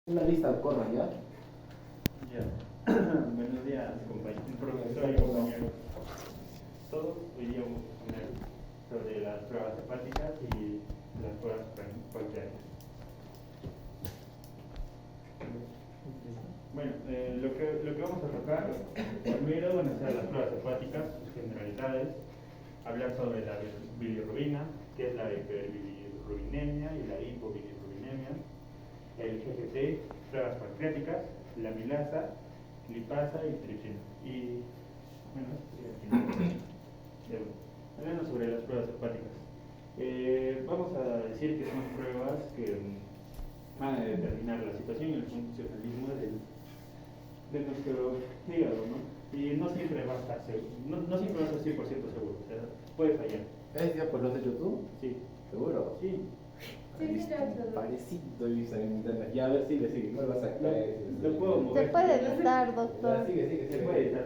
Una lista corra ya. Ya. Buenos días, compañeros, profesor y compañeros. Todos hoy día vamos a poner sobre las pruebas hepáticas y las pruebas pancreáticas. Bueno, lo que vamos a tocar primero van a ser las pruebas hepáticas, sus generalidades, hablar sobre la bilirrubina, que es la hiperbilirrubinemia y la hipobilirrubinemia, el GGT, pruebas pancreáticas, la amilasa, lipasa y tripsina. Y bueno, hablando sobre las pruebas hepáticas. Vamos a decir que son pruebas que van a determinar la situación y el funcionalismo de nuestro hígado, ¿no? Y no siempre va a estar seguro, no siempre va a estar 100% seguro, o sea, puede fallar. ¿Ya pues lo has hecho tú? Sí. ¿Seguro? Sí. Parecido he visto en internet. Ya, a ver, sigue. No lo vas a caer. Lo puedo mover. Se puede editar, doctor. Ya, sigue. Se puede editar.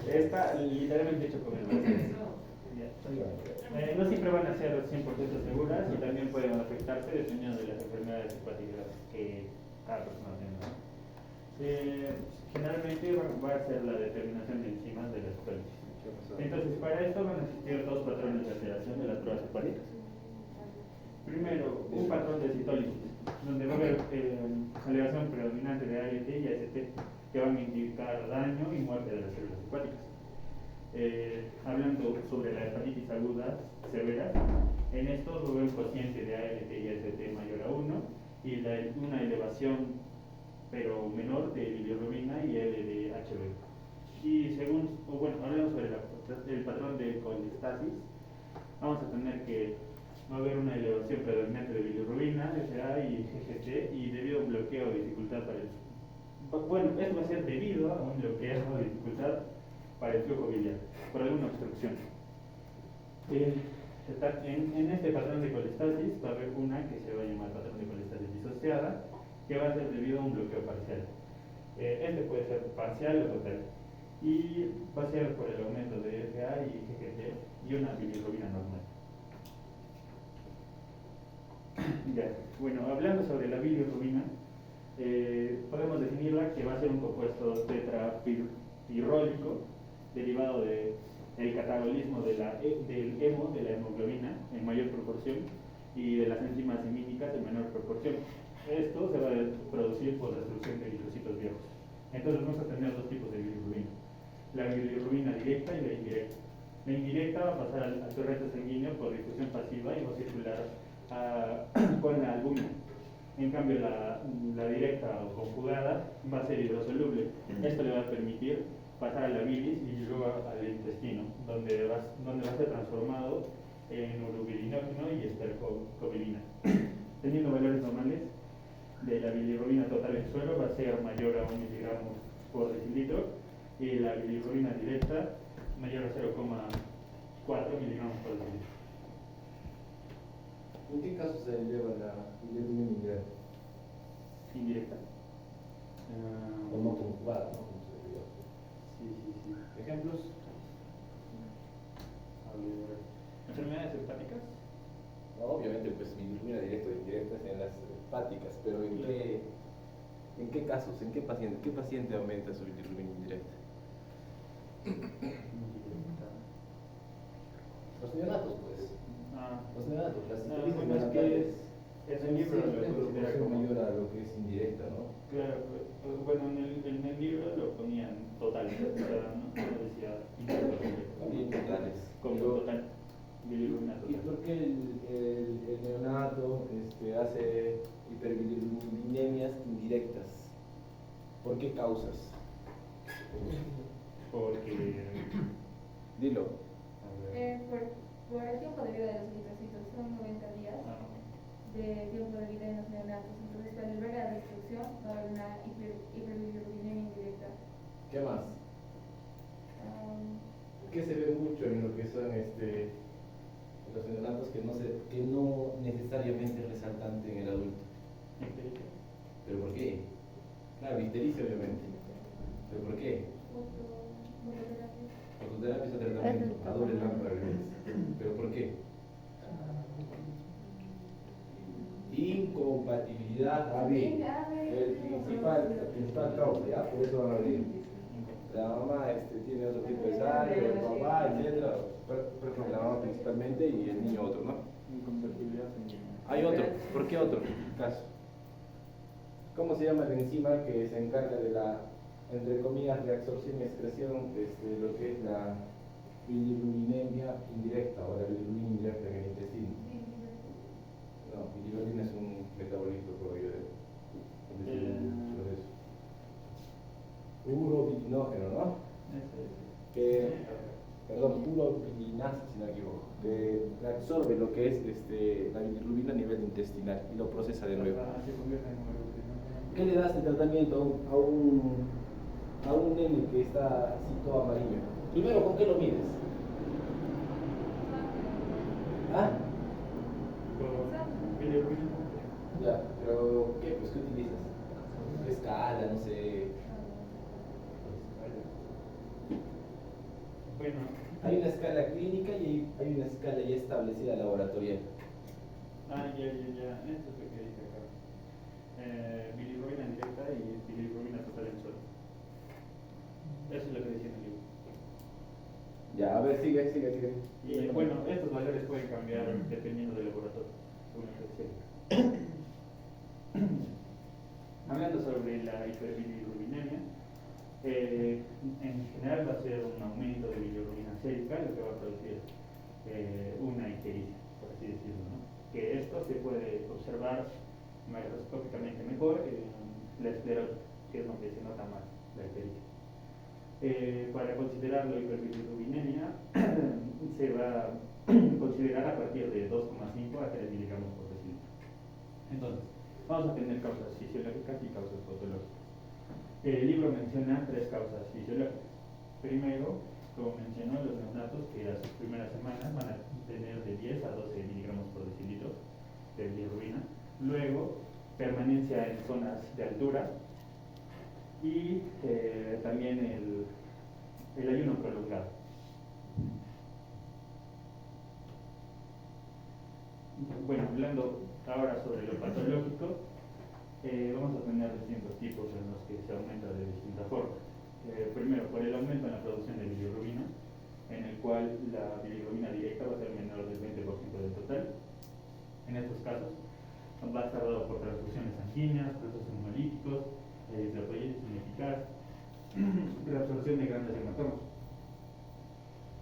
Está literalmente hecho con el brazo. No siempre van a ser 100% seguras y también pueden afectarse dependiendo de las enfermedades hepáticas que cada persona tenga. Generalmente va a ser la determinación de enzimas de las células. Entonces, para esto van a existir dos patrones de alteración de las pruebas hepáticas. Primero, un patrón de citólisis, donde va a haber elevación predominante de ALT y AST, que van a indicar daño y muerte de las células hepáticas. Hablando sobre la hepatitis aguda severa, en estos va a haber un cociente de ALT y AST mayor a 1 y una elevación pero menor de bilirrubina y LDHB. Y hablando sobre el patrón de colestasis, vamos a tener que va a haber una elevación predominante de bilirrubina, SA y GGT, y debido a un bloqueo o dificultad para el... Bueno, esto va a ser debido a un bloqueo o dificultad para el flujo biliar, por alguna obstrucción. En este patrón de colestasis va a haber una que se va a llamar patrón de colestasis disociada, que va a ser debido a un bloqueo parcial. Este puede ser parcial o total. Y va a ser por el aumento de FA y GGT y una bilirrubina normal. Ya, bueno, hablando sobre la bilirrubina, podemos definirla que va a ser un compuesto tetrapirrólico derivado del catabolismo del hemo, de la hemoglobina, en mayor proporción y de las enzimas hemínicas en menor proporción. Esto se va a producir por destrucción de eritrocitos viejos. Entonces vamos a tener dos tipos de bilirrubina: la bilirrubina directa y la indirecta. La indirecta va a pasar al torrente sanguíneo por difusión pasiva y va a circular con la albúmina. En cambio, la directa o conjugada va a ser hidrosoluble. Esto le va a permitir pasar a la bilis y luego al intestino, donde va a ser transformado en urobilinógeno y estercobilina. Teniendo valores normales de la bilirrubina total en suero va a ser mayor a 1 miligramo por decilitro y la bilirrubina directa mayor a 0,4 miligramos por decilitro. ¿En qué caso se lleva la bilirrubina indirecta? Indirecta. O no conjugada, ¿no? Como se diga. Sí. ¿Ejemplos? A ver. ¿Enfermedades hepáticas? No, obviamente, pues bilirrubina directa o indirecta en las hepáticas, pero ¿en qué casos? ¿En qué paciente? ¿Qué paciente aumenta su bilirrubina indirecta? Los neonatos, pues. Los neonatos, las citoquinas bueno, es que el libro lo considera como mayor a lo que es indirecta, ¿no? Claro, bueno, en el libro lo ponían total, o sea, no decía También totales. como total, bilirrubina ¿Y total. por qué el neonato hace hiperbilirrubinemia indirectas? ¿Por qué causas? Porque, Dilo. a ver, Por el tiempo de vida de los eritrocitos, son 90 días de tiempo de vida en los neonatos. Entonces, al ver la destrucción, va a haber una hiperbilirrubinemia indirecta. ¿Qué más? ¿Qué se ve mucho en lo que son los neonatos que no necesariamente es resaltante en el adulto? ¿Pero por qué? Claro, ictericia obviamente. ¿Pero por qué? Fototerapia es el tratamiento a doble lámpara. ¿Pero por qué? incompatibilidad AB. La principal causa, ¿ya? Por eso van a venir. La mamá tiene otro tipo de sangre, el papá, etc. Pero la mamá principalmente y el niño otro, ¿no? Incompatibilidad sanguínea. Hay otro. ¿Por qué otro caso? ¿Cómo se llama la enzima que se encarga de la, entre comillas, reabsorción y excreción de lo que es la bilirubinemia indirecta o la bilirrubina indirecta en el intestino? No, bilirrubina es un metabolito por ello del proceso. Urobilinógeno, ¿no? Perdón, urobilinasa, si no me equivoco, que absorbe lo que es la bilirrubina a nivel intestinal y lo procesa de nuevo. ¿Qué le das de tratamiento a un nene que está así todo amarillo? Primero, ¿con qué lo mides? ¿Ah? Ya, pero ¿qué? Pues, ¿qué utilizas? Escala, no sé. Bueno, Hay una escala clínica y hay una escala ya establecida laboratorial. ya. Esto es lo que dice acá. Bilirrubina indirecta y bilirrubina total en suelo. Eso es lo que decía en el libro. Ya, a ver, sigue. Y bueno, estos valores pueden cambiar dependiendo del laboratorio, según lo que decía. Hablando sobre la hiperbilirrubinemia, en general va a ser un aumento de bilirrubina sérica lo que va a producir una ictericia, por así decirlo, ¿no? Que esto se puede observar macroscópicamente mejor en la esclerosis, que es donde se nota más la ictericia. Para considerar la hiperbilirrubinemia se va a considerar a partir de 2,5 a 3 miligramos por decilitro. Entonces, vamos a tener causas fisiológicas y causas patológicas. El libro menciona 3 causas fisiológicas. Primero, como mencionó, los neonatos que a sus primeras semanas van a tener de 10 a 12 miligramos por decilitro de bilirrubina. Luego, permanencia en zonas de altura y también el ayuno prolongado. Bueno, hablando ahora sobre lo patológico, vamos a tener distintos tipos en los que se aumenta de distintas formas. Primero, por el aumento en la producción de bilirrubina, en el cual la bilirrubina directa va a ser menor del 20% del total. En estos casos, va a estar dado por transfusiones sanguíneas, procesos hemolíticos, erytropoiesis ineficaz, reabsorción de grandes hematomas.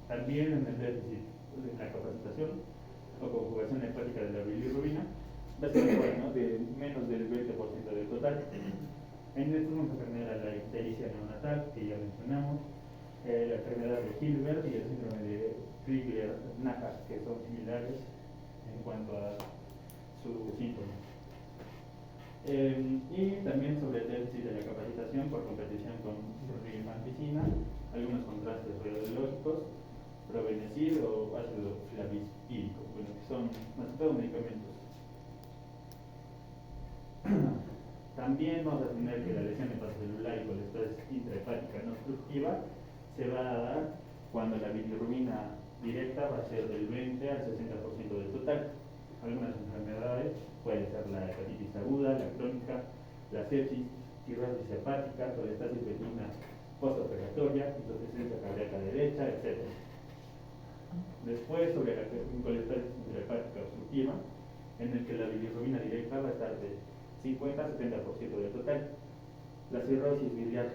También en el déficit en la capacitación o conjugación hepática de la bilirrubina va a ser igual, ¿no? De menos del 20% del total. En esto vamos a tener a la ictericia neonatal, que ya mencionamos, la enfermedad de Hilbert y el síndrome de Crigler-Najjar, que son similares en cuanto a sus síntomas. Y también sobre el déficit de la capacitación por competición con rifampicina, algunos contrastes radiológicos, probenecid o ácido flavipídico, bueno, que son más que todo medicamentos. También vamos a tener que la lesión hepatocelular y colestasis intrahepática no obstructiva se va a dar cuando la bilirrubina directa va a ser del 20 al 60% del total. Algunas enfermedades pueden ser la hepatitis aguda, la crónica, la sepsis, cirrosis hepática, colestasis benigna postoperatoria, insuficiencia cardíaca derecha, etc. Después, sobre la colestasis intrahepática obstructiva, en el que la bilirrubina directa va a estar de 50 a 70% del total. La cirrosis biliar,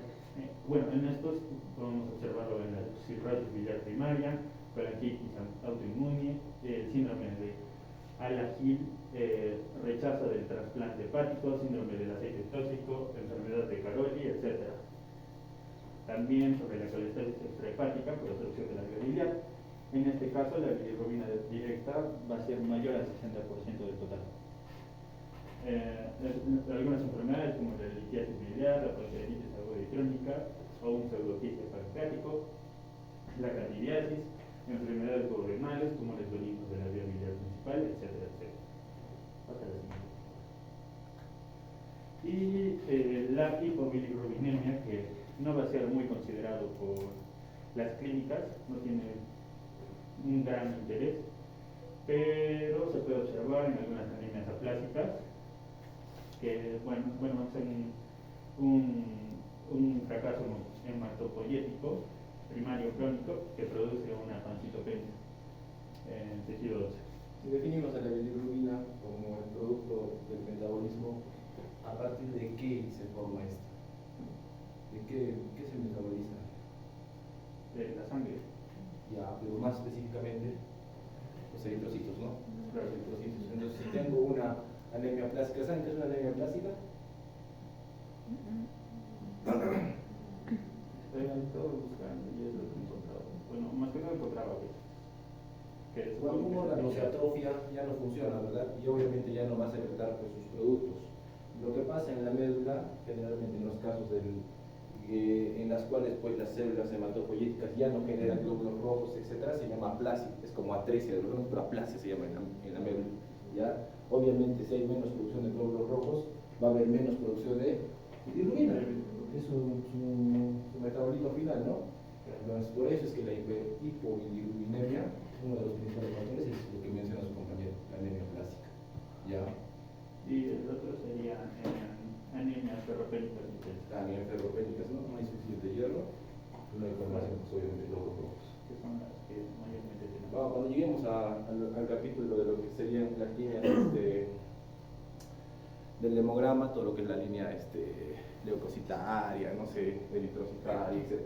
bueno, en estos podemos observarlo en la cirrosis biliar primaria, colangitis autoinmune, el síndrome de Alagil, rechazo del trasplante hepático, síndrome del aceite tóxico, enfermedad de Caroli, etc. También sobre la colestasis extrahepática por obstrucción de la vía biliar. En este caso, la bilirrubina directa va a ser mayor al 60% del total. Algunas enfermedades como la litiasis biliar, la pancreatitis aguda y crónica o un pseudoquiste pancreático, la candidiasis, enfermedades renales, tumores benignos de la vía biliar principal, etcétera, etcétera. Hasta la siguiente. Y la hipobilirrubinemia, que no va a ser muy considerado por las clínicas, no tiene un gran interés, pero se puede observar en algunas anemias aplásicas que bueno, es un fracaso hematopoyético primario crónico que produce una pancitopenia en tejido óseo. Si definimos a la bilirrubina como el producto del metabolismo, ¿a partir de qué se forma esto? ¿De qué se metaboliza? De la sangre. Ya, pero más específicamente, los eritrocitos, ¿no? Claro. Los eritrocitos. Entonces, si tengo una anemia plástica, ¿saben qué es una anemia plástica? Estoy todo buscando y es lo que he encontrado. Bueno, más que no encontraba que Cuando un órgano se atrofia, ya no funciona, ¿verdad? Y obviamente ya no va a secretar pues, sus productos. Lo que pasa en la médula, generalmente en los casos en las cuales pues, las células hematopoyéticas ya no generan glóbulos rojos, etc., se llama aplasia. Es como atresia de los órganos, pero aplasia se llama en la médula. ¿Ya? Obviamente, si hay menos producción de glóbulos rojos, va a haber menos producción de bilirrubina, que es su metabolito final, ¿no? Entonces, por eso es que la hipobilirrubinemia, uno de los principales factores, es lo que menciona su compañero, la anemia plástica. ¿Ya? Y el otro sería anemias ferropénicas. También ferropénicas, ¿no? No hay suficiente hierro, no hay formación, pues, obviamente, glóbulos rojos. Que son las que mayormente tenemos. Bueno, cuando lleguemos al capítulo de lo que serían las líneas del hemograma, todo lo que es la línea leucocitaria, no sé, eritrocitaria, etc.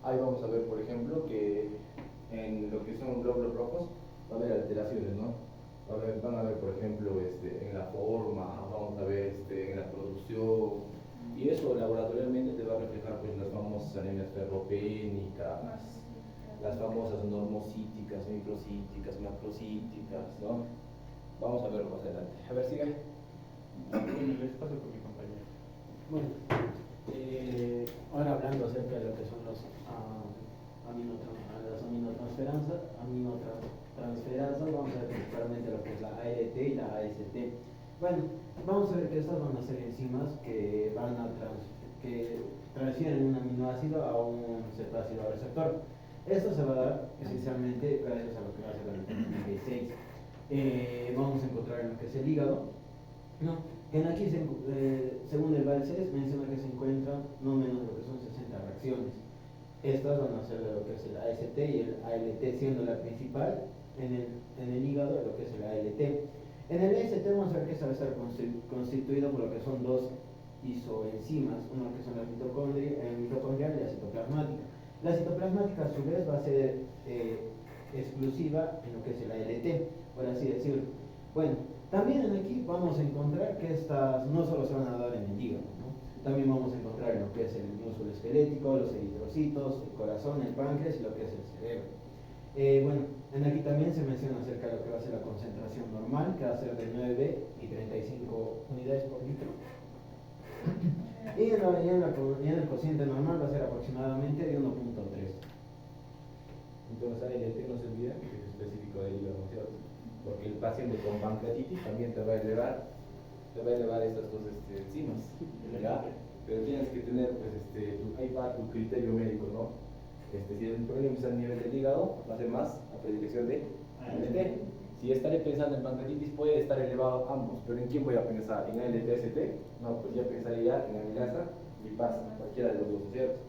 Ahí vamos a ver, por ejemplo, que en lo que son glóbulos rojos va a haber alteraciones, ¿no? Van a ver, por ejemplo, en la forma, vamos a ver en la producción, y eso laboratorialmente te va a reflejar pues, las famosas anemias ferropénicas, las famosas normocíticas, microcíticas, macrocíticas, ¿no? Vamos a verlo más adelante. A ver, sigue. Bueno, les paso con mi compañero. Bueno, ahora hablando acerca de lo que son las aminotransferasas, vamos a ver principalmente lo que es la ALT y la AST. Bueno, vamos a ver que estas van a ser enzimas que que transfieren un aminoácido a un cetácido receptor. Esto se va a dar esencialmente gracias a lo que hace la vitamina B6. Vamos a encontrar en lo que es el hígado, ¿no? Aquí, según el VALCES, menciona que se encuentran no menos de lo que son 60 reacciones. Estas van a ser de lo que es el AST y el ALT, siendo la principal en el hígado de lo que es el ALT. En el AST vamos a ver que esta va a estar constituido por lo que son dos isoenzimas, una que son la mitocondrial y la citoplasmática. La citoplasmática a su vez va a ser exclusiva en lo que es el ALT, por así decirlo. Bueno, también aquí vamos a encontrar que estas no solo se van a dar en el hígado, ¿no? También vamos a encontrar en lo que es el músculo esquelético, los eritrocitos, el corazón, el páncreas y lo que es el cerebro. Bueno, aquí también se menciona acerca de lo que va a ser la concentración normal, que va a ser de 9 y 35 unidades por litro. Y en el cociente normal va a ser aproximadamente de 1.3. Entonces, ALT no se olvida que es específico del hígado, ¿cierto? Porque el paciente con pancreatitis también te va a elevar estas dos enzimas, ¿ya? Pero tienes que tener, pues, ahí va tu criterio médico, ¿no? Si el problema está a nivel del hígado, va a ser más a predilección de ALT. Si estaré pensando en pancreatitis, puede estar elevado ambos, pero ¿en quién voy a pensar? ¿En ALT-ST? No, pues ya pensaría en amilasa y pasa, cualquiera de los dos, ¿cierto?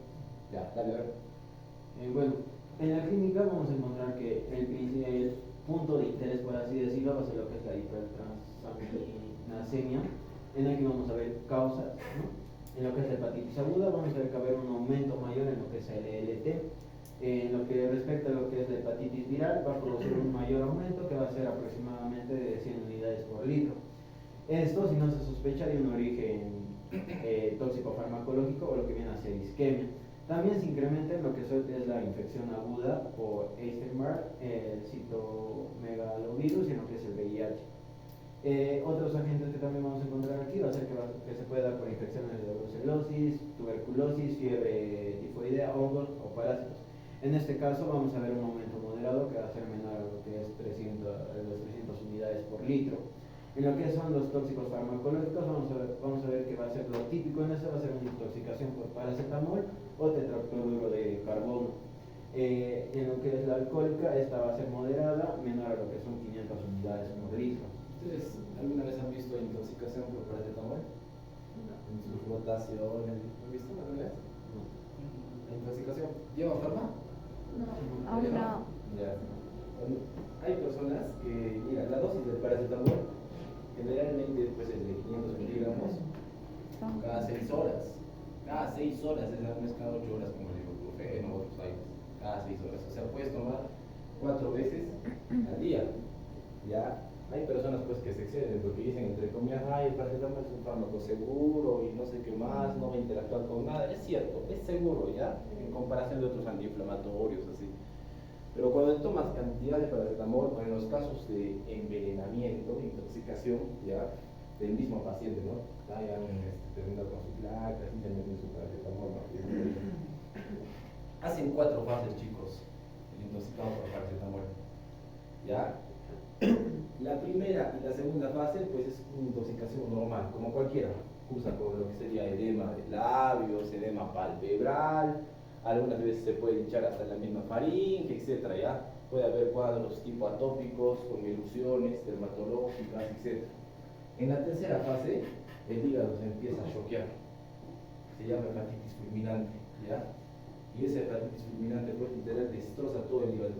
Ya, dale, a ver. Bueno, en la clínica vamos a encontrar que el punto de interés, por así decirlo, va a ser lo que es la hipertransaminasemia. Aquí vamos a ver causas, ¿no? En lo que es la hepatitis aguda, vamos a ver que va a haber un aumento mayor en lo que es el LT. En lo que respecta a lo que es la hepatitis viral, va a producir un mayor aumento que va a ser aproximadamente de 100 unidades por litro. Esto si no se sospecha de un origen tóxico farmacológico o lo que viene a ser isquemia. También se incrementa en lo que es la infección aguda por Epstein-Barr, el citomegalovirus y en lo que es el VIH. Otros agentes que también vamos a encontrar aquí va a ser que se puede dar por infecciones de brucelosis, tuberculosis, fiebre tifoidea, hongos o parásitos. En este caso vamos a ver un aumento moderado que va a ser menor a lo que es 300 unidades por litro. En lo que son los tóxicos farmacológicos vamos a ver que va a ser lo típico en eso, va a ser una intoxicación por paracetamol o tetracloruro de carbono. En lo que es la alcohólica, esta va a ser moderada, menor a lo que son 500 unidades por litro. ¿Ustedes alguna vez han visto visto intoxicación por paracetamol? En sus rotaciones, ¿lo han visto alguna vez? La intoxicación. ¿Lleva farma? No, aún no. Ya. Hay personas que, mira, la dosis del paracetamol generalmente pues, es de 500 miligramos cada 6 horas. Cada 6 horas, no es cada 8 horas como el ibuprofeno o otros aires. Cada 6 horas. O sea, puedes tomar 4 veces al día. Ya. Hay personas pues que se exceden porque dicen entre comillas, ay, el paracetamol es un fármaco seguro y no sé qué más, no va a interactuar con nada. Es cierto, es seguro, ¿ya? En comparación de otros antiinflamatorios, así. Pero cuando tomas cantidad de paracetamol, o en los casos de envenenamiento, intoxicación, ¿ya? Del mismo paciente, ¿no? Ya han terminado con su placa, y se meten su paracetamol, ¿no? Hacen 4 fases, chicos, el intoxicado por paracetamol, ¿ya? La primera y la segunda fase pues es una intoxicación normal, como cualquiera, cursa con lo que sería edema de labios, edema palpebral, algunas veces se puede hinchar hasta la misma faringe, etcétera, ya puede haber cuadros tipo atópicos con erupciones dermatológicas, etcétera. En la tercera fase el hígado se empieza a choquear, se llama hepatitis fulminante, ¿ya? Y esa hepatitis fulminante pues literal destroza todo el hígado.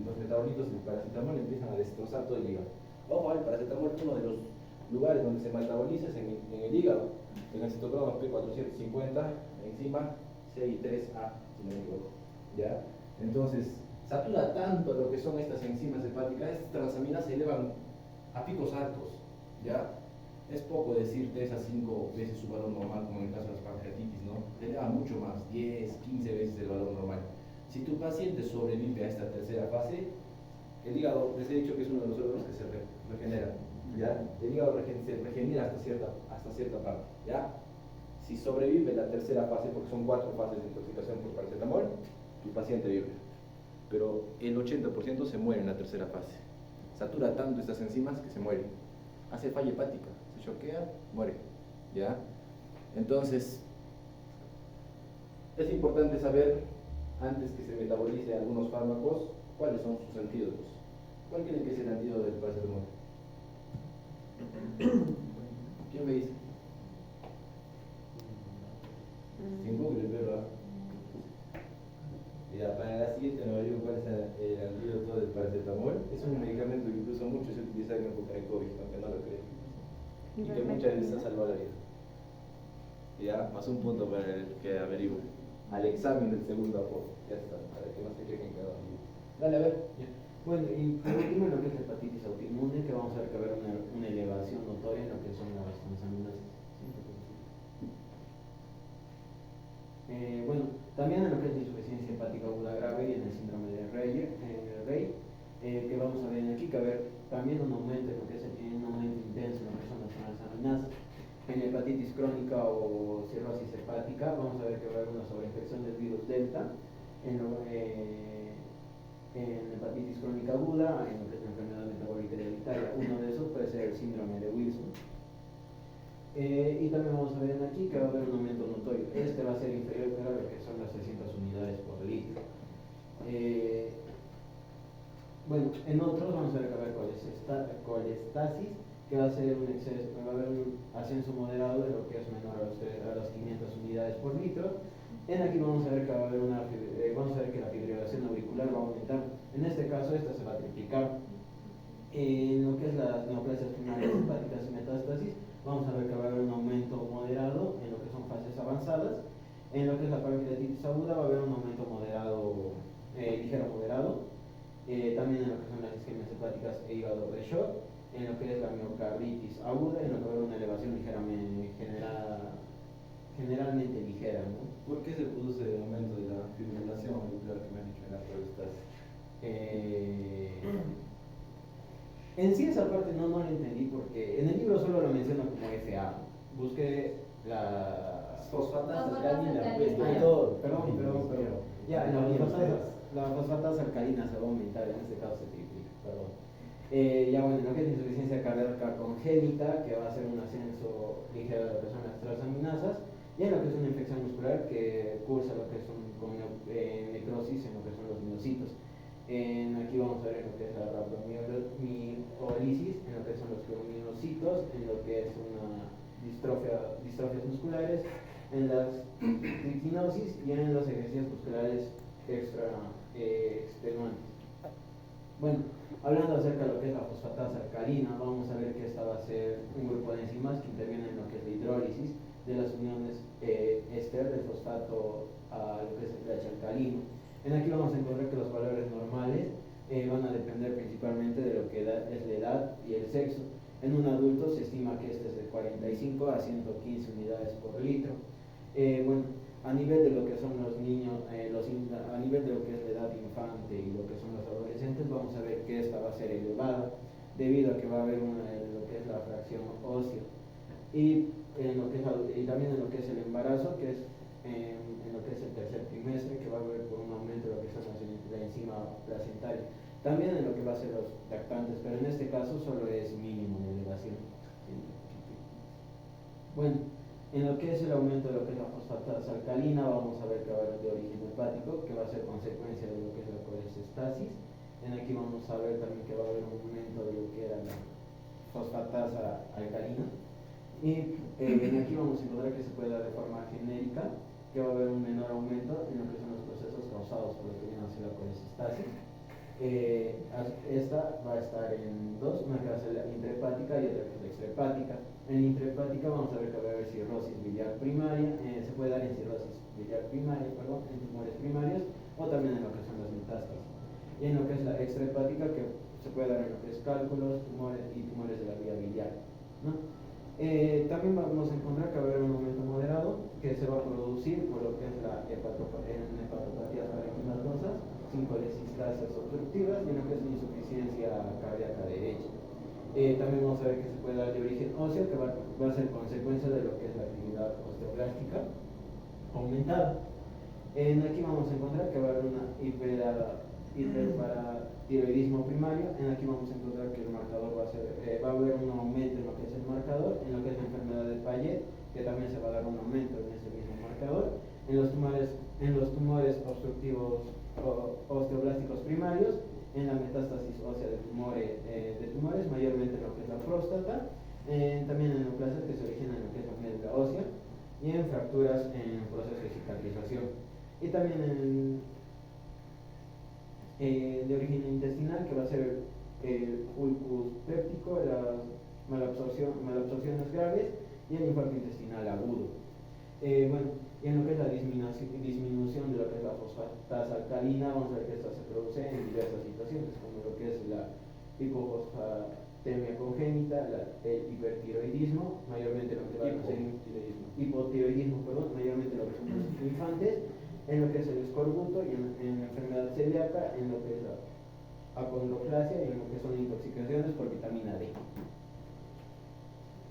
Los metabolitos del paracetamol empiezan a destrozar todo el hígado. Ojo, el paracetamol es uno de los lugares donde se metaboliza es en el hígado, en el citocromo P450, enzima CI3A, si no me equivoco, ¿ya? Entonces, satura tanto lo que son estas enzimas hepáticas, estas transaminases se elevan a picos altos, ¿ya? Es poco decir 3 a 5 veces su valor normal, como en el caso de las pancreatitis, ¿no? Se eleva mucho más, 10, 15 veces el valor normal. Si tu paciente sobrevive a esta tercera fase, el hígado, les he dicho que es uno de los órganos que se regenera, ¿ya? El hígado se regenera hasta cierta parte, ¿ya? Si sobrevive la tercera fase, porque son 4 fases de intoxicación por paracetamol, tu paciente vive. Pero el 80% se muere en la tercera fase. Satura tanto estas enzimas que se muere. Hace falla hepática, se choquea, muere, ¿ya? Entonces, es importante saber, antes que se metabolice algunos fármacos, cuáles son sus antídotos. ¿Cuál creen que es el antídoto del paracetamol? ¿Quién me dice? Sin Google, ¿verdad? Ya, para la siguiente no digo cuál es el antídoto del paracetamol. Es un medicamento que incluso mucho se utiliza en época de COVID, aunque no lo crean. Y que muchas veces ha salvado la vida. Ya, más un punto para el que averigüe. Al examen del segundo apoyo. Ya está, para que no se queden cada uno. Dale, a ver. Ya. Bueno, y por último en lo que es la hepatitis autoinmune, que vamos a ver que va a haber una elevación notoria en lo que son las transaminases. Bueno, también en lo que es la insuficiencia hepática aguda grave y en el síndrome de Rey, que vamos a ver aquí, que va a haber también un aumento en lo que es un aumento intenso en lo que son las transaminases. En la hepatitis crónica o cirrosis hepática, vamos a ver que va a haber una sobreinfección del virus delta. En hepatitis crónica aguda, en lo que es la enfermedad metabólica hereditaria, uno de esos puede ser el síndrome de Wilson. Y también vamos a ver aquí que va a haber un aumento notorio. Este va a ser inferior a lo que son las 300 unidades por litro. Bueno, en otros vamos a ver que va a haber colestasis, que va a ser un exceso, va a haber un ascenso moderado de lo que es menor a las 500 unidades por litro. En aquí vamos a ver que va a haber vamos a ver que la fibrilación auricular va a aumentar. En este caso esta se va a triplicar. En lo que es las neoplasias primarias hepáticas y metástasis, vamos a ver que va a haber un aumento moderado en lo que son fases avanzadas. En lo que es la pancreatitis aguda va a haber un aumento moderado, ligero moderado. También en lo que son las isquemias hepáticas e hígado de shock. En lo que es la miocarditis aguda, en lo que va a haber una elevación generalmente ligera, ¿no? ¿Por qué se produce el aumento de la fibrilación auricular que me han dicho en la colestasis? En sí esa parte no la entendí porque en el libro solo lo menciona como FA. Busqué las fosfatas alcalinas, perdón. Ya, la fosfatasa alcalina se va a aumentar, en este caso se triplica, perdón. Ya bueno, en lo que es insuficiencia cardíaca congénita, que va a ser un ascenso ligero de lo que son las transaminasas, y en lo que es una infección muscular que cursa lo que son con necrosis en lo que son los miocitos. Aquí vamos a ver en lo que es la rhabdomiolisis, en lo que son los miocitos. conflictos en lo que es una distrofias musculares, en las triquinosis y en los ejercicios musculares extenuantes. Bueno, hablando acerca de lo que es la fosfatasa alcalina, vamos a ver que esta va a ser un grupo de enzimas que intervienen en lo que es la hidrólisis de las uniones éster del fosfato a lo que es el pH alcalino. En aquí vamos a encontrar que los valores normales van a depender principalmente de lo que es la edad y el sexo. En un adulto se estima que este es de 45 a 115 unidades por litro. Bueno, a nivel de lo que son los niños, a nivel de lo que es la edad infante y lo que son los adolescentes, vamos a ver que esta va a ser elevada debido a que va a haber lo que es la fracción ósea y también en lo que es el embarazo, que es en lo que es el tercer trimestre, que va a haber por un aumento de lo que son la enzima placentaria. También en lo que va a ser los lactantes, pero en este caso solo es mínimo de elevación. Bueno, en lo que es el aumento de lo que es la fosfatasa alcalina, vamos a ver que va a haber de origen hepático, que va a ser consecuencia de lo que es la colestestasis. En aquí vamos a ver también que va a haber un aumento de lo que era la fosfatasa alcalina. Y en aquí vamos a encontrar que se puede dar de forma genérica, que va a haber un menor aumento en lo que son los procesos causados por lo que viene a ser la colestestasis. Esta va a estar en dos, una que va a ser la intrahepática y otra que es la extrahepática. En la intrahepática vamos a ver que va a haber cirrosis biliar primaria, se puede dar en cirrosis biliar primaria, en tumores primarios o también en lo que son las metástasis. Y en lo que es la extrahepática, que se puede dar en lo que es cálculos, tumores y tumores de la vía biliar, ¿no? También vamos a encontrar que va a haber un aumento moderado que se va a producir por lo que es la hepatopatías parenquimatosas, sin colecistasis obstructivas y en lo que es la insuficiencia cardíaca derecha. También vamos a ver que se puede dar de origen óseo, que va a ser consecuencia de lo que es la actividad osteoblástica aumentada. Aquí vamos a encontrar que va a haber una hiperparatiroidismo primario. Aquí vamos a encontrar que el marcador va a haber un aumento en lo que es el marcador, en lo que es la enfermedad de Payet, que también se va a dar un aumento en ese mismo marcador. En los tumores obstructivos osteoblásticos primarios, en la metástasis ósea de tumores, mayormente en lo que es la próstata, también en neoplasias que se originan en lo que es la médula ósea y en fracturas en proceso de cicatrización. Y también de origen intestinal, que va a ser el ulcus péptico, las malabsorciones graves y el infarto intestinal agudo. Bueno, y en lo que es la disminución de lo que es la fosfatasa alcalina, vamos a ver que esta se produce en diversas situaciones, como lo que es la hipofosfatemia congénita, el hipertiroidismo, mayormente lo que va a ser hipotiroidismo, mayormente lo que son los infantes, en lo que es el escorbuto y en la enfermedad celíaca, en lo que es la acondroplasia y en lo que son intoxicaciones por vitamina D.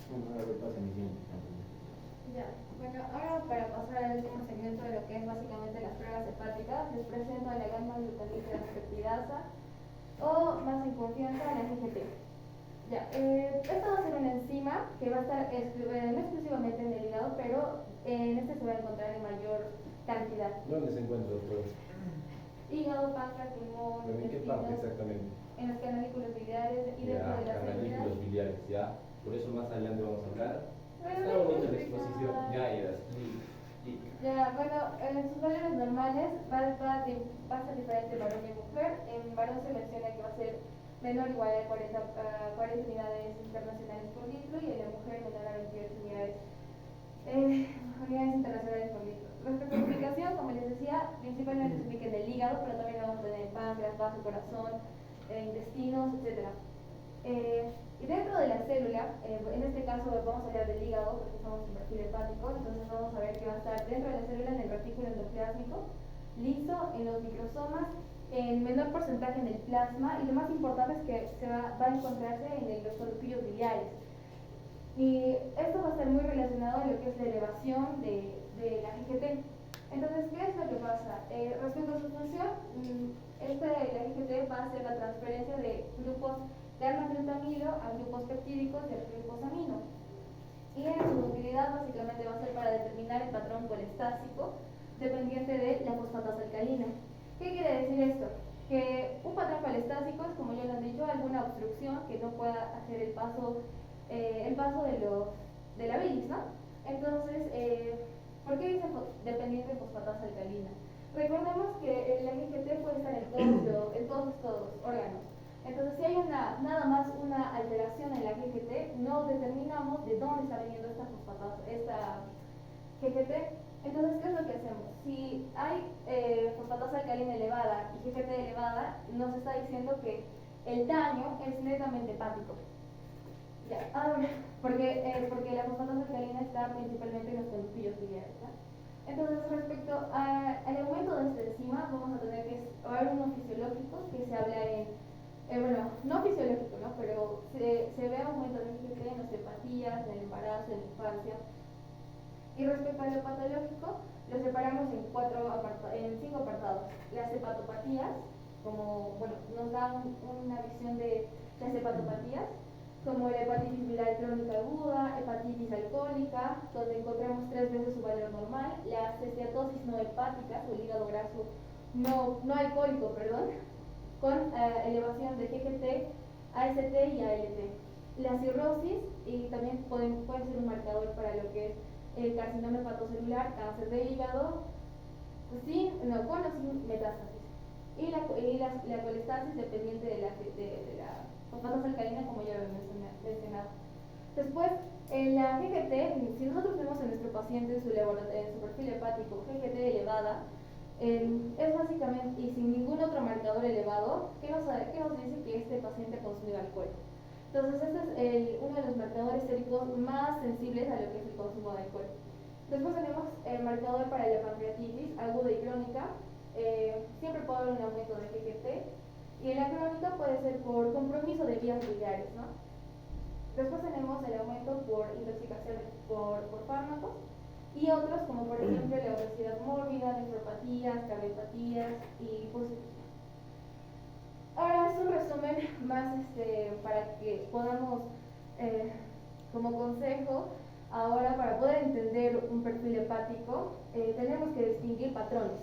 Bueno, ahora repasa mi siguiente. Ya, bueno, ahora para pasar al último segmento de lo que es básicamente las pruebas hepáticas, les presento la gamma glutamínica peptidasa o más en confianza la GGT. Ya, esta va a ser una enzima que va a estar no exclusivamente en el hígado, pero en este se va a encontrar en mayor cantidad. ¿Dónde se encuentra el todo? Hígado, páncreas, pulmón, ¿Pero en qué parte exactamente? en los canalículos biliares y dentro de las células. Canalículos biliares, ya. Por eso más adelante vamos a hablar. Bueno, Está bonita la exposición. Ya, bueno, en sus valores normales va a ser diferente varón y mujer. En varón se menciona que va a ser menor o igual a 40 unidades internacionales por litro y en la mujer menor a 28 unidades internacionales por litro. Respecto a la ubicación, como les decía, principalmente se ubica en el hígado, pero también vamos a tener páncreas, bajo corazón, intestinos, etc. Y dentro de la célula, en este caso vamos a hablar del hígado porque estamos en perfil hepático, entonces vamos a ver que va a estar dentro de la célula en el retículo endoplásmico, liso, en los microsomas, en menor porcentaje en el plasma y lo más importante es que va a encontrarse en los solubillos biliares. Y esto va a estar muy relacionado a lo que es la elevación de la GGT. Entonces, ¿qué es lo que pasa? Respecto a su función, la GGT va a hacer la transferencia de grupos de alfa-glutamido a grupos peptídicos y a grupos amino. Y en su utilidad básicamente va a ser para determinar el patrón colestásico dependiente de la fosfatasa alcalina. ¿Qué quiere decir esto? Que un patrón colestásico es, como ya lo han dicho, alguna obstrucción que no pueda hacer el paso el paso de la bilis, ¿no? Entonces, ¿por qué dice dependiente de fosfatasa alcalina? Recordemos que la GGT puede estar en todos estos órganos. Entonces, si hay nada más una alteración en la GGT, no determinamos de dónde está viniendo esta GGT. Entonces, ¿qué es lo que hacemos? Si hay fosfatasa alcalina elevada y GGT elevada, nos está diciendo que el daño es netamente hepático. Ya, porque la fosfatasa alcalina está principalmente en los conductillos biliares, ¿no? Entonces, respecto al aumento de esta enzima, vamos a tener que haber unos fisiológicos que se habla bueno, no fisiológico, ¿no? Pero se ve aumento de GGT en las hepatías, en el embarazo, en la infancia. Y respecto a lo patológico, lo separamos en 5 apartados. Las hepatopatías, como, bueno, nos dan una visión de las hepatopatías, como la hepatitis viral crónica aguda, hepatitis alcohólica, donde encontramos 3 veces su valor normal, la esteatosis no hepática, o el hígado graso no alcohólico, perdón, con elevación de GGT, AST y ALT. La cirrosis, y también puede ser un marcador para lo que es el carcinoma hepatocelular, cáncer de hígado, con o sin metástasis. Y la colestasis dependiente de la fosfatasa alcalina, como ya lo he mencionado. Después, en la GGT, si nosotros vemos en nuestro paciente en su perfil hepático GGT elevada, es básicamente, y sin ningún otro marcador elevado, ¿qué nos dice que este paciente ha consumido alcohol? Entonces, este es uno de los marcadores séricos más sensibles a lo que es el consumo de alcohol. Después tenemos el marcador para la pancreatitis aguda y crónica. Siempre puede haber un aumento de GGT. Y en la crónica puede ser por compromiso de vías biliares, ¿no? Después tenemos el aumento por intoxicación por fármacos. Y otros, como por ejemplo la obesidad mórbida, nefropatías, cardiopatías y pues. Ahora es un resumen más para que podamos, como consejo, ahora para poder entender un perfil hepático, tenemos que distinguir patrones.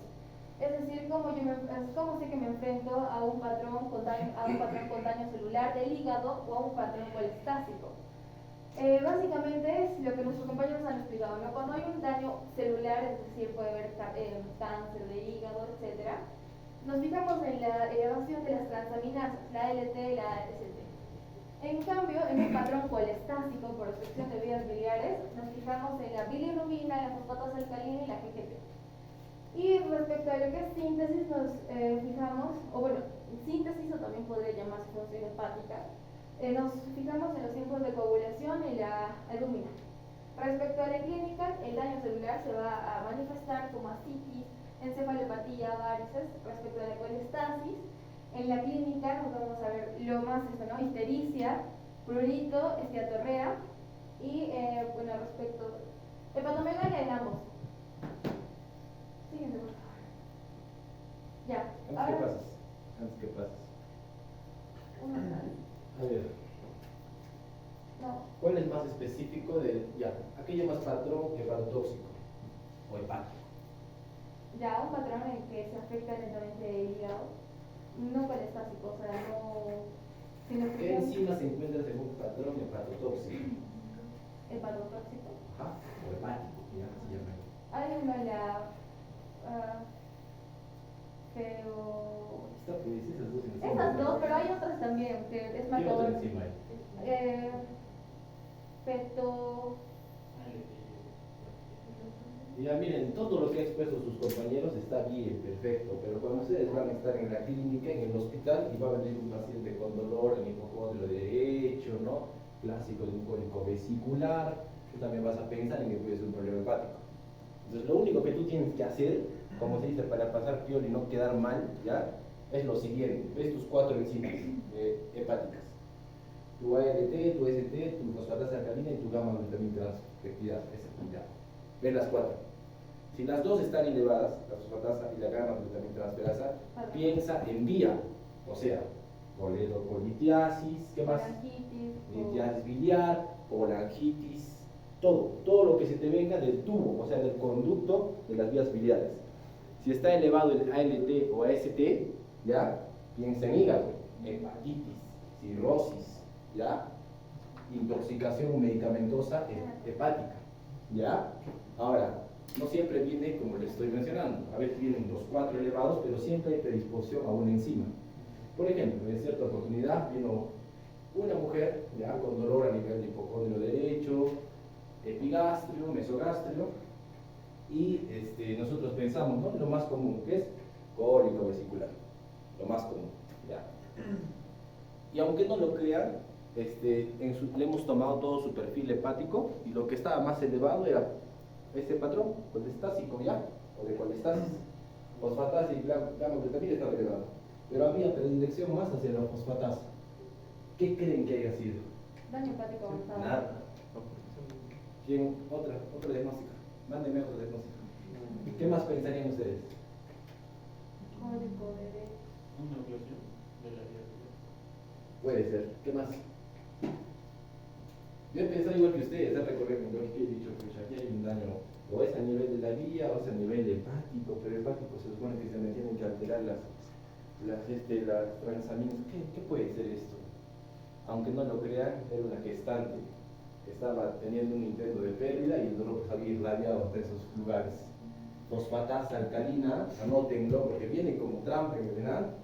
Es decir, cómo sé que me enfrento a un patrón con daño celular del hígado o a un patrón colestásico. Básicamente es lo que nuestros compañeros han explicado, ¿no? Cuando hay un daño celular, es decir, puede haber cáncer de hígado, etc., nos fijamos en la elevación de las transaminasas, la LT y la AST. En cambio, en el patrón colestásico por obstrucción de vías biliares, nos fijamos en la bilirrubina, la fosfatasa alcalina y la GGT. Y respecto a lo que es síntesis, nos fijamos, o bueno, síntesis o también podría llamarse función hepática, nos fijamos en los tiempos de coagulación y la albúmina. Respecto a la clínica, el daño celular se va a manifestar como ascitis, encefalopatía, varices. Respecto a la colestasis, en la clínica nos vamos a ver lo más ¿no? Ictericia, prurito, esteatorrea y bueno, respecto hepatomegalia en ambos. Siguiente, por favor. Ya. Antes que pases. A ver. No. ¿Cuál es más específico de aquello más patrón hepatotóxico o hepático? Ya, un patrón en que se afecta lentamente el hígado, no colestásico, o sea, no. ¿Qué enzima se encuentra según patrón hepatotóxico? Hepatotóxico. Ajá, o hepático, ya se llama. Hay una Está pues, esas dos enzimas. esas dos, pero hay otras también, que es ¿Qué otra marcador. enzima hay? Peto. Ya miren, todo lo que ha expuesto sus compañeros está bien, perfecto, pero cuando ustedes van a estar en la clínica, en el hospital, y va a venir un paciente con dolor en el hipocondrio derecho, ¿no? Clásico de un cólico vesicular, tú también vas a pensar en que puede ser un problema hepático. Entonces lo único que tú tienes que hacer, como se dice, para pasar piola y no quedar mal, ¿ya? Es lo siguiente, ves tus 4 enzimas hepáticas. Tu ALT, tu ST, tu fosfatasa alcalina y tu gamma glutamitransferida, ya. Ves las 4. Si las dos están elevadas, la fosfatasa y la gamma glutamitransferasa, piensa en vía, o sea, colitiasis, ¿qué más? Litiasis biliar, colangitis, todo lo que se te venga del tubo, o sea, del conducto de las vías biliares. Si está elevado el ALT o AST, ya, piensa en hígado, hepatitis, cirrosis, ya. intoxicación medicamentosa hepática. ¿Ya? Ahora, no siempre viene como les estoy mencionando. A veces vienen los 4 elevados, pero siempre hay predisposición a una enzima. Por ejemplo, en cierta oportunidad vino una mujer ya con dolor a nivel de hipocondrio derecho, epigastrio, mesogastrio, y nosotros pensamos, ¿no? Lo más común, que es cólico vesicular, lo más común, ¿ya? Y aunque no lo crean, le hemos tomado todo su perfil hepático y lo que estaba más elevado era este patrón, colestásico ya, o de colestasis, fosfatasa y gamma-glutamina estaba elevado, pero había predilección más hacia la fosfatasa. ¿Qué creen que haya sido? Daño hepático avanzado. Nada. ¿Quién? Otro diagnóstico. Mándenme otro diagnóstico. ¿Qué más pensarían ustedes? Cólico de Una oclusión de la vía. Puede ser. ¿Qué más? Yo he pensado igual que ustedes, recorriendo lo que he dicho, que aquí hay un daño, o es a nivel de la vía, o es a nivel hepático, pero hepático se supone que se me tienen que alterar las transaminas. ¿Qué puede ser esto? Aunque no lo crean, era una gestante que estaba teniendo un intento de pérdida y el dolor pues había irradiado hasta esos lugares. Fosfatasa alcalina, anótenlo porque viene como trampa en el renal,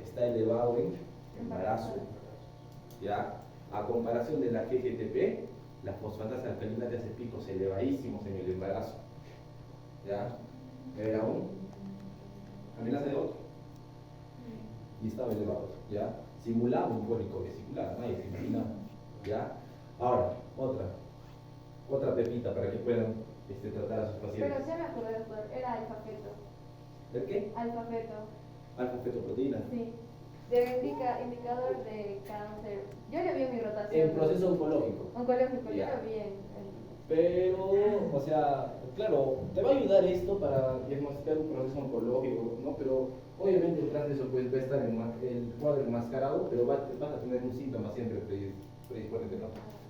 está elevado en embarazo. ¿Ya? A comparación de la GGTP, la fosfatasa alcalina te hace picos elevadísimos en el embarazo. ¿Ya? Era un amenaza de otro. Y estaba elevado. ¿Ya? Simulaba un cólico vesicular, nadie se imaginaba. ¿Ya? Ahora, otra pepita para que puedan tratar a sus pacientes. Pero ya me acordé, doctor, era alfa-feto. ¿El qué? Alfa-feto. Alfa-fetoproteína. Sí. Indicador de cáncer. Yo lo vi en mi rotación. En proceso oncológico. Oncológico, yo Ya. lo vi en. Pero, o sea, claro, te va a ayudar esto para diagnosticar un proceso oncológico, ¿no? Pero obviamente detrás de eso pues va a estar el cuadro enmascarado, pero vas a tener un síntoma siempre predisponente, ¿no?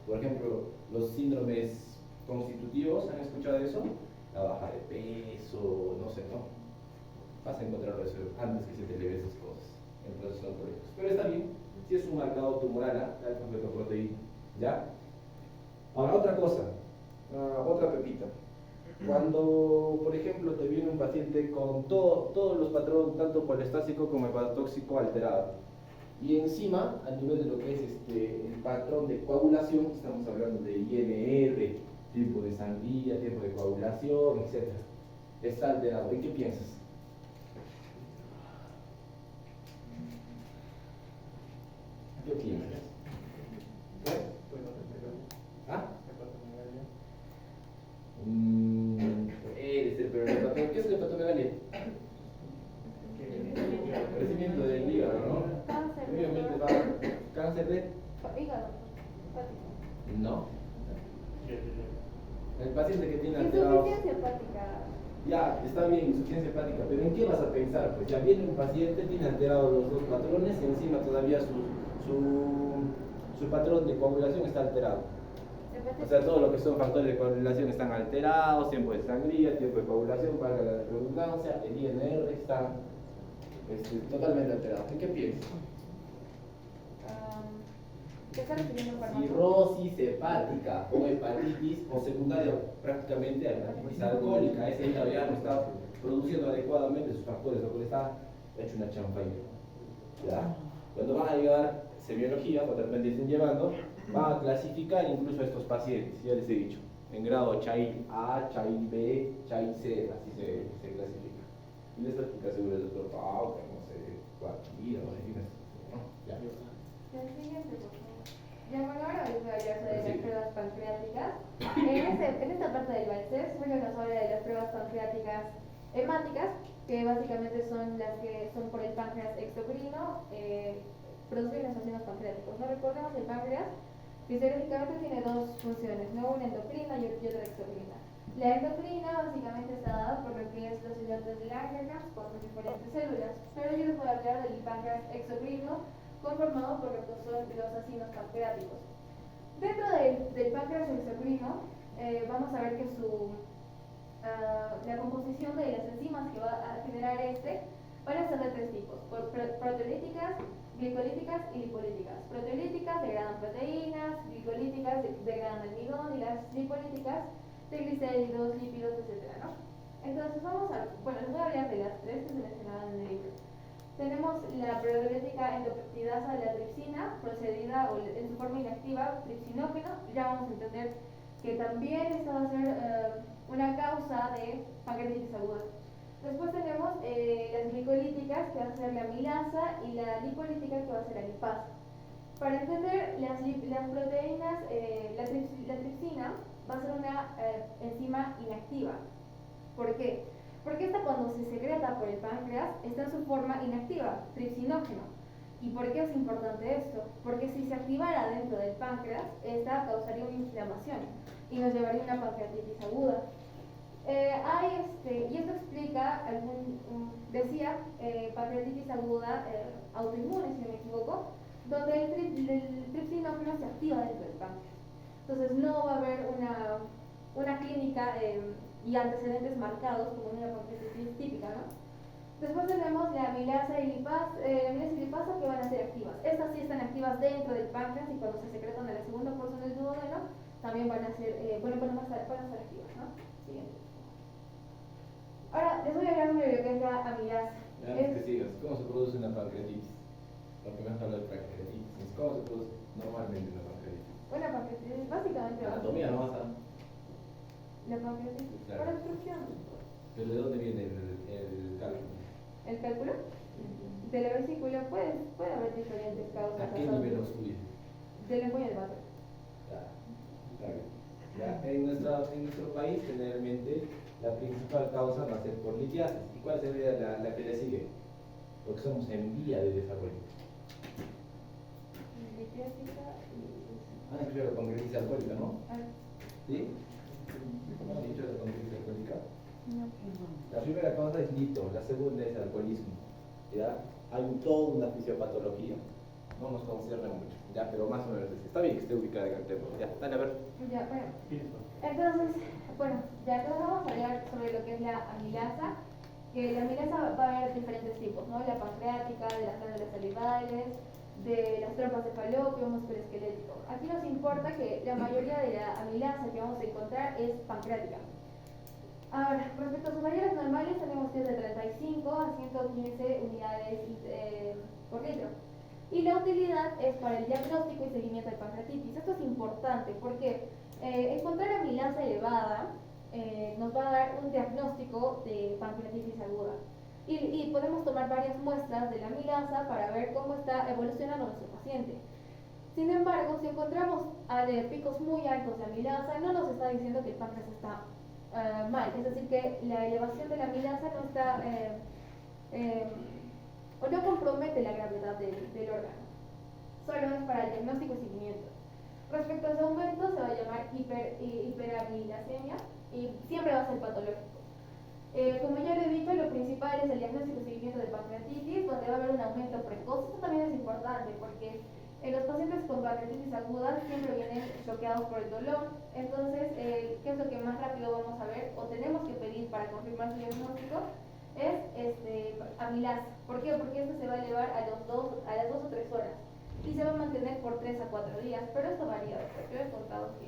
Por ejemplo, los síndromes constitutivos, ¿han escuchado de eso? La baja de peso, no sé, ¿no? Vas a encontrarlo eso antes que se te eleve esas cosas en procesos oncológicos. Pero está bien, si es un marcador tumoral, la alfa-fetoproteína, ¿ya? Ahora, otra cosa. Otra pepita. Cuando, por ejemplo, te viene un paciente con todos los patrones, tanto colestásico como hepatotóxico alterado, y encima, a nivel de lo que es el patrón de coagulación, estamos hablando de INR, tiempo de sangría, tiempo de coagulación, etc. Está alterado. ¿En qué piensas? ¿Qué piensas? ¿Ah? Puede ser, pero ¿qué es la hepatomegalia? Crecimiento del hígado, ¿no? Cáncer. Obviamente va cáncer de... Hígado. No. El paciente que tiene alterado... Insuficiencia hepática. Ya, está bien, insuficiencia hepática, pero ¿en qué vas a pensar? Pues ya viene un paciente, tiene alterados los dos patrones y encima todavía su patrón de coagulación está alterado. O sea, todo lo que son factores de coagulación están alterados, tiempo de sangría, tiempo de coagulación, valga la redundancia, el INR está totalmente alterado. ¿En qué piensas? ¿Qué está refiriendo fármaco? Cirrosis hepática o hepatitis o secundaria prácticamente a hepatitis alcohólica. Ese hígado ya no está produciendo adecuadamente sus factores, lo que le está hecho una champaña. ¿Ya? Cuando van a llevar semiología, cuando de repente estén llevando, van a clasificar incluso a estos pacientes, ya les he dicho, en grado Child A, Child B, Child C, así se clasifica. Y les explica seguro el doctor Pau, que no sé, cualquiera, no sé, ¿no? Ya. El siguiente, por favor. Ya, bueno, ahora les voy a hablar sobre las pruebas pancreáticas. En esta parte del Valses, Julio nos habla de las pruebas pancreáticas hemáticas, que básicamente son las que son por el páncreas exocrino, producir los vacinos pancreáticos. No recordemos, el páncreas fisiológicamente tiene dos funciones, ¿no? Una endocrina y otra exocrina. La endocrina básicamente está dada por lo que es los islotes de Langerhans con sus diferentes células, pero yo les voy a hablar del páncreas exocrino conformado por lo que son los vacinos pancreáticos. Dentro del páncreas exocrino vamos a ver que la composición de las enzimas que va a generar van a ser de tres tipos, proteolíticas, glicolíticas y lipolíticas. Proteolíticas degradan proteínas, glicolíticas degradan almidón y las lipolíticas triglicéridos, lípidos, etc., ¿no? Entonces les voy a hablar de las tres que se mencionaban en el libro. Tenemos la proteolítica endopeptidasa de la tripsina, procedida o en su forma inactiva, tripsinógeno. Ya vamos a entender que también esta va a ser una causa de pancreatitis aguda. Después tenemos las glicolíticas, que va a ser la amilasa, y la lipolítica, que va a ser la lipasa. Para entender las proteínas, la tripsina va a ser una enzima inactiva. ¿Por qué? Porque esta, cuando se secreta por el páncreas, está en su forma inactiva, tripsinógeno. ¿Y por qué es importante esto? Porque si se activara dentro del páncreas, esta causaría una inflamación y nos llevaría a una pancreatitis aguda. Y esto explica, decía, pancreatitis aguda autoinmune, si no me equivoco, donde el tripsinógeno se activa dentro del páncreas. Entonces no va a haber una clínica y antecedentes marcados como una pancreatitis típica, ¿no? Después tenemos la amilasa y lipasa que van a ser activas. Estas sí están activas dentro del páncreas y cuando se secretan a la segunda porción del duodeno también van a ser, van a estar activas, ¿no? Siguiente. Ahora les voy a hablar sobre lo que es la amilasa. Antes que sigas, ¿cómo se produce una pancreatitis? Porque me has hablado de pancreatitis. ¿Cómo se produce normalmente una pancreatitis? Una pancreatitis básicamente Anatomía no vas a... la pancreatitis Claro. por obstrucción. ¿Pero de dónde viene el cálculo? ¿El cálculo? De la vesícula puede haber diferentes causas. ¿A qué nivel lo estudia? Del embudo del vaso. Está bien. Ya, en nuestro país, generalmente, la principal causa va a ser por litiasis. ¿Y cuál sería la que le sigue? Porque somos en vía de desarrollo. Litiásica Han escuchado la pancreatitis alcohólica, ¿no? y... ¿Sí? ¿Cómo han dicho la pancreatitis alcohólica? No. La primera causa es lito, la segunda es alcoholismo. ¿Ya? Hay toda una fisiopatología. No nos concierne mucho, ya, pero más o menos está bien que esté ubicada en el tema. Ya, dale a ver. Ya, bueno. Entonces, ya que vamos a hablar sobre lo que es la amilasa, que la amilasa va a haber diferentes tipos, ¿no? La pancreática, de las glándulas salivales, de las trompas de falopio, músculo esquelético. Aquí nos importa que la mayoría de la amilasa que vamos a encontrar es pancreática. Ahora, respecto a sus valores normales, tenemos que es de 35 a 115 unidades por litro. Y la utilidad es para el diagnóstico y seguimiento de pancreatitis. Esto es importante porque encontrar amilasa elevada nos va a dar un diagnóstico de pancreatitis aguda. Y podemos tomar varias muestras de la amilasa para ver cómo está evolucionando nuestro paciente. Sin embargo, si encontramos picos muy altos de amilasa, no nos está diciendo que el páncreas está mal. Es decir, que la elevación de la amilasa no está... o no compromete la gravedad del órgano, solo es para el diagnóstico y seguimiento. Respecto a ese aumento, se va a llamar hiperamilasemia y siempre va a ser patológico. Como ya lo he dicho, lo principal es el diagnóstico y seguimiento de pancreatitis, donde va a haber un aumento precoz. Esto también es importante porque en los pacientes con pancreatitis aguda siempre vienen choqueados por el dolor. Entonces, ¿qué es lo que más rápido vamos a ver o tenemos que pedir para confirmar su diagnóstico? Es amilasa. ¿Por qué? Porque esto se va a elevar a las 2 o 3 horas y se va a mantener por 3 a 4 días, pero esto varía. Yo he contado que,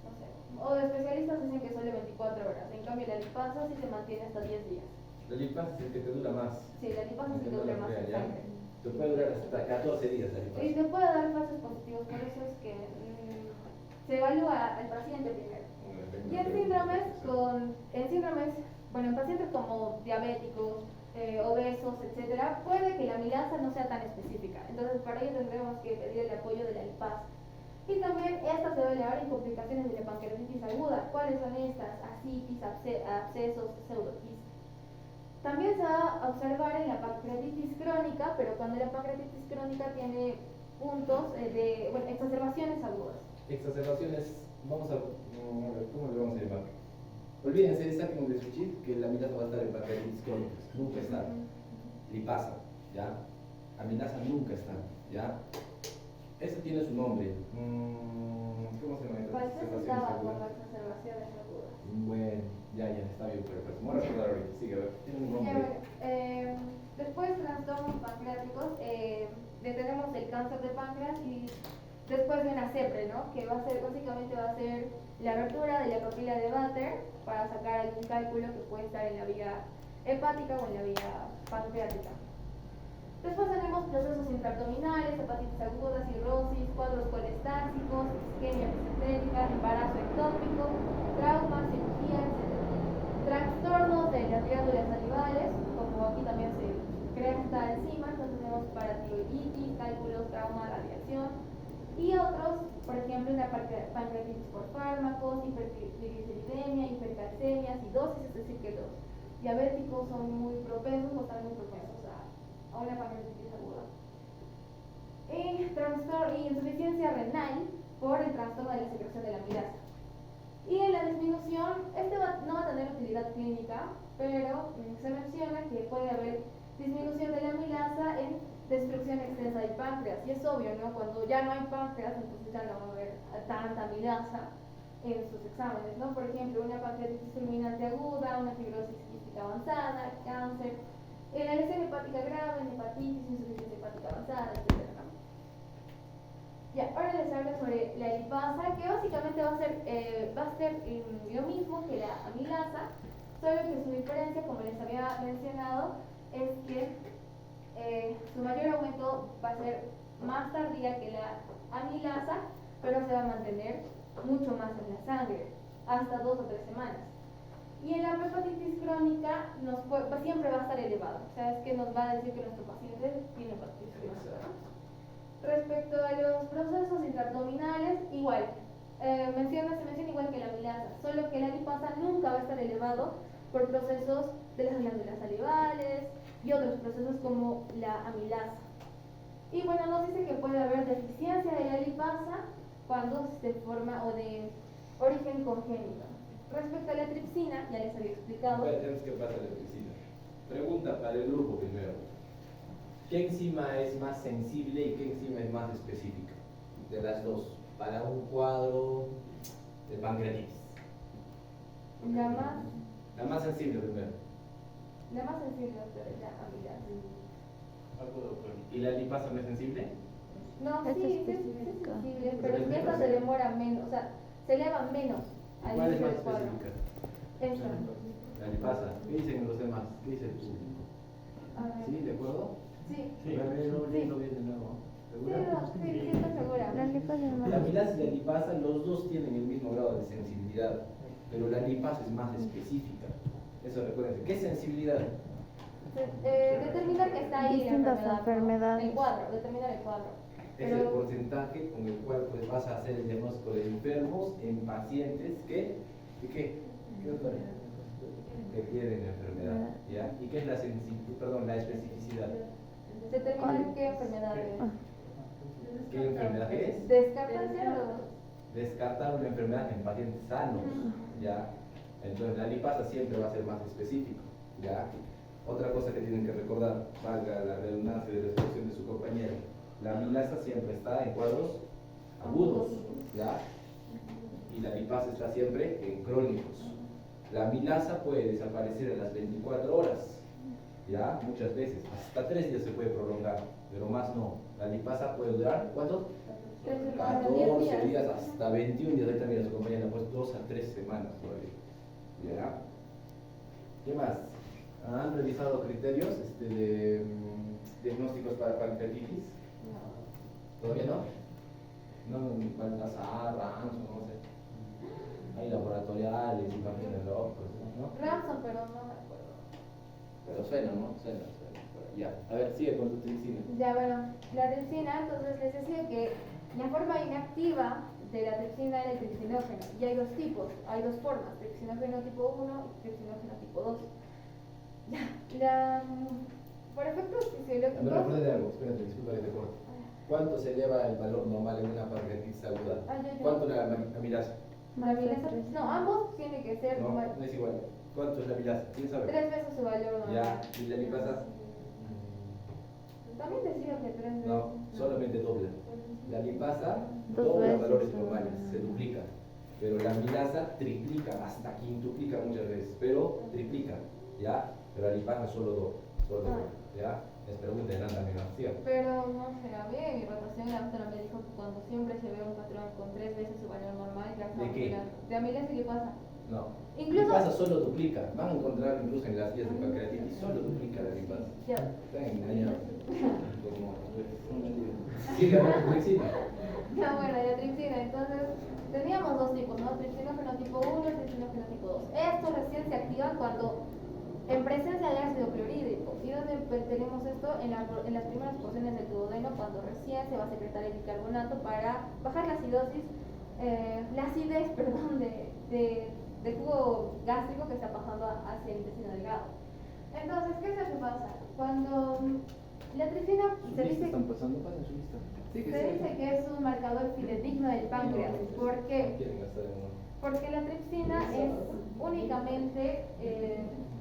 no sé, o especialistas dicen que solo 24 horas, en cambio la lipasa sí se mantiene hasta 10 días. La lipasa es el que te dura más. Sí, la lipasa sí que dura más en sangre. Te puede durar hasta 14 días la lipasa. Y te puede dar falsos positivos, por eso es que se evalúa al paciente primero. Y en síndromes, en pacientes como diabéticos, obesos, etcétera, puede que la amilasa no sea tan específica. Entonces, para ello tendremos que pedir el apoyo de la lipasa. Y también esta se va a elevar en complicaciones de la pancreatitis aguda. ¿Cuáles son estas? Ascitis, abscesos, pseudoquistes. También se va a observar en la pancreatitis crónica, pero cuando la pancreatitis crónica tiene puntos exacerbaciones agudas. Exacerbaciones, vamos a ver, ¿cómo le vamos a llamar? Olvídense, saquen de su chip que la amilasa va a estar en pancreatitis crónicas, nunca está. Lipasa, ¿ya? Amilasa nunca está, ¿ya? Ese tiene su nombre. ¿Cómo se llama? Estaba con las exacerbaciones agudas. Bueno, ya, está bien, pero me voy a recordar ahorita. Sigue, a ver, tiene un nombre. Después, trastornos pancreáticos, tenemos el cáncer de páncreas y después de una CEPRE, ¿no? Que básicamente va a ser la abertura de la papila de Vater para sacar algún cálculo que puede estar en la vía hepática o en la vía pancreática. Después tenemos procesos intraabdominales, hepatitis aguda, cirrosis, cuadros colestásicos, isquemia mesentérica, embarazo ectópico, trauma, cirugía, etc. Trastornos de las glándulas salivales, como aquí también se crea esta enzima, entonces tenemos paratiroiditis, cálculos, trauma, radiación, y otros, por ejemplo, una pancreatitis por fármacos, hipertrigliceridemia, hipercalcemia, acidosis, es decir, que los diabéticos son muy propensos o están muy propensos a una pancreatitis aguda. Y insuficiencia renal por el trastorno de la secreción de la amilasa. Y en la disminución, no va a tener utilidad clínica, pero se menciona que puede haber disminución de la amilasa en destrucción extensa del páncreas. Y es obvio, ¿no? Cuando ya no hay páncreas, entonces ya no va a haber tanta amilasa en sus exámenes, ¿no? Por ejemplo, una pancreatitis fulminante aguda, una fibrosis quística avanzada, cáncer, en la lesión hepática grave, en hepatitis, insuficiencia hepática avanzada, etc. Ya, ahora les hablo sobre la lipasa, que básicamente va a ser lo mismo que la amilasa, solo que su diferencia, como les había mencionado, es que su mayor aumento va a ser más tardía que la amilasa, pero se va a mantener mucho más en la sangre, hasta 2 o 3 semanas. Y en la hepatitis crónica siempre va a estar elevado, o sea, es que nos va a decir que nuestro paciente tiene hepatitis crónica, ¿no? Respecto a los procesos intraabdominales, igual, se menciona igual que la amilasa, solo que la lipasa nunca va a estar elevado por procesos de las glándulas salivales y otros procesos como la amilasa. Y bueno, nos dice que puede haber deficiencia de la lipasa cuando se forma o de origen congénito. Respecto a la tripsina, ya les había explicado. Tenemos que pasar la tripsina. Pregunta para el grupo primero. ¿Qué enzima es más sensible y qué enzima es más específica? De las dos, para un cuadro de pancreatitis. La más sensible primero. La más sensible es la amilasa. ¿Y la lipasa no es sensible? No, Es sí, es específica. sensible, pero es que esta se demora menos, o sea, se eleva menos al ¿Cuál es inicio más del cuadro. específica? Esta. La lipasa. ¿Qué dicen los demás? ¿Qué dice el público? A ver. ¿Sí? ¿De acuerdo? Sí. A ver, no bien de nuevo. Sí, ¿Segura? sí, estoy segura. La lipasa es más. La amilasa y la lipasa, los dos tienen el mismo grado de sensibilidad, pero la lipasa es más específica. Eso recuerden. ¿Qué sensibilidad? Determinar que está ahí Distintas la enfermedad, ¿no? enfermedades. El cuadro, determinar el cuadro. Es el porcentaje con el cual pues, vas a hacer el diagnóstico de enfermos en pacientes que tienen enfermedad, ¿ya? ¿Y qué es la especificidad? Determinar qué enfermedad es. ¿Qué enfermedad es? Descartar Descartar una enfermedad en pacientes sanos, ¿ya? Entonces la lipasa siempre va a ser más específico, ¿ya? Otra cosa que tienen que recordar, valga la redundancia de la expresión de su compañero, la amilasa siempre está en cuadros agudos, ¿ya? Y la lipasa está siempre en crónicos. La amilasa puede desaparecer en las 24 horas, ¿ya? Muchas veces, hasta 3 días se puede prolongar, pero más no. La lipasa puede durar, ¿cuánto? 14 días, hasta 21 días. Ahorita mira, su compañera, pues 2 a 3 semanas todavía, ¿ya? ¿Qué más? ¿Han revisado criterios de diagnósticos para pancreatitis? ¿Todavía no? No, Baltasar, Ransom, no sé. Hay laboratoriales, imagínenlo, pues, ¿no? Ransom, pero no me acuerdo. Pero suena, ¿no? Suena. Ya, a ver, sigue con tu tripsina. Ya, bueno, la tripsina, entonces les decía que la forma inactiva de la tripsina es el tripsinógeno. Y hay dos tipos, hay dos formas, tripsinógeno tipo 1 y tripsinógeno tipo 2. Por efectos fisiológicos. Me recuerdo de algo, espérate, disculpa que te corte. ¿Cuánto se eleva el valor normal en una pancreatitis aguda? ¿Cuánto la amilasa? La amilasa, no, ambos tienen que ser No, no es igual. ¿Cuánto es la amilasa? ¿Quién sabe? 3 veces su valor normal. Ya, ¿y la lipasa? También decía que 3 veces. No, solamente dobla. La lipasa Dos dobla veces, valores ¿no? normales, se duplica. Pero la amilasa triplica, hasta quintuplica muchas veces, pero triplica, ¿ya? Pero la lipasa solo dobla, ¿ya? Les pregunté de nada, amigo. Siga. Pero no sé, a mí en mi rotación la doctora me dijo que cuando siempre se ve un patrón con 3 veces su valor normal, ya está ¿De qué? mirando. De amilasia, ¿qué pasa? No. Incluso- Lipasa solo duplica. Van a encontrar incluso en las guías de pancreatitis, solo duplica la lipasa. Ya. Están engañados. Como, siga, no, tripsina. Ya, bueno, la tripsina, entonces teníamos dos tipos, ¿no? Tripsina fenotipo 1 y tripsina fenotipo 2. Esto recién se activa cuando en presencia de ácido clorhídrico. ¿Y dónde tenemos esto? En las primeras porciones del duodeno, cuando recién se va a secretar el bicarbonato para bajar la acidosis, la acidez, perdón, del jugo gástrico que está pasando hacia el intestino delgado. Entonces, ¿qué es lo que pasa? Cuando la tripsina se dice... están pasando, pasen su lista. Se dice que es un marcador fidedigno del páncreas. ¿Por qué? Quieren gastar en uno. Porque la tripsina es únicamente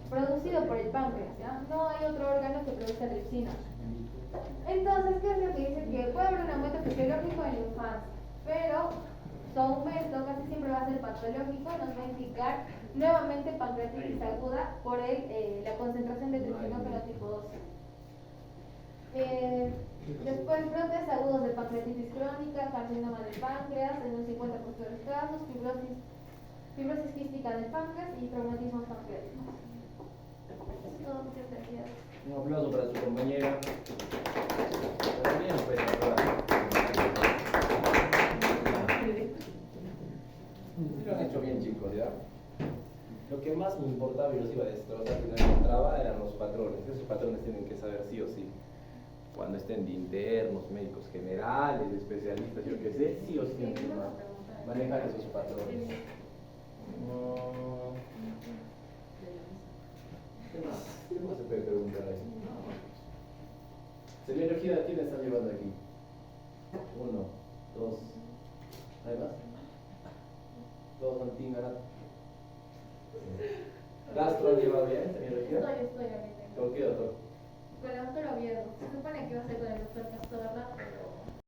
producido por el páncreas, ¿ya? No hay otro órgano que produzca tripsina. Entonces, ¿qué es lo que dice? Que puede haber un aumento fisiológico en la infancia, pero su aumento casi siempre va a ser patológico, nos va a indicar nuevamente pancreatitis aguda por la concentración de tripsina fenotipo 2. Después, brotes agudos de pancreatitis crónica, carcinoma del páncreas, en un 50% de los casos, fibrosis quística del páncreas y traumatismos pancreáticos. Eso es todo, muchas gracias. Un aplauso para su compañera. También pues, sí lo han hecho bien, chicos, ¿ya? Lo que más me importaba y los iba a destrozar y no encontraba eran los patrones. Esos patrones tienen que saber sí o sí. Cuando estén de internos, médicos generales, especialistas, yo qué sé, sí o sí tienen que manejar esos patrones. ¿Qué más? ¿Qué más se puede preguntar ahí? Semiología, ¿quién está llevando aquí? 1, 2, ¿hay más? Todos son Tingarat. ¿Gastro han llevado bien semiología? Estoy ahorita. ¿Con qué doctor? Con el doctor Oviedo. Se supone que va a ser con el doctor Castorla, pero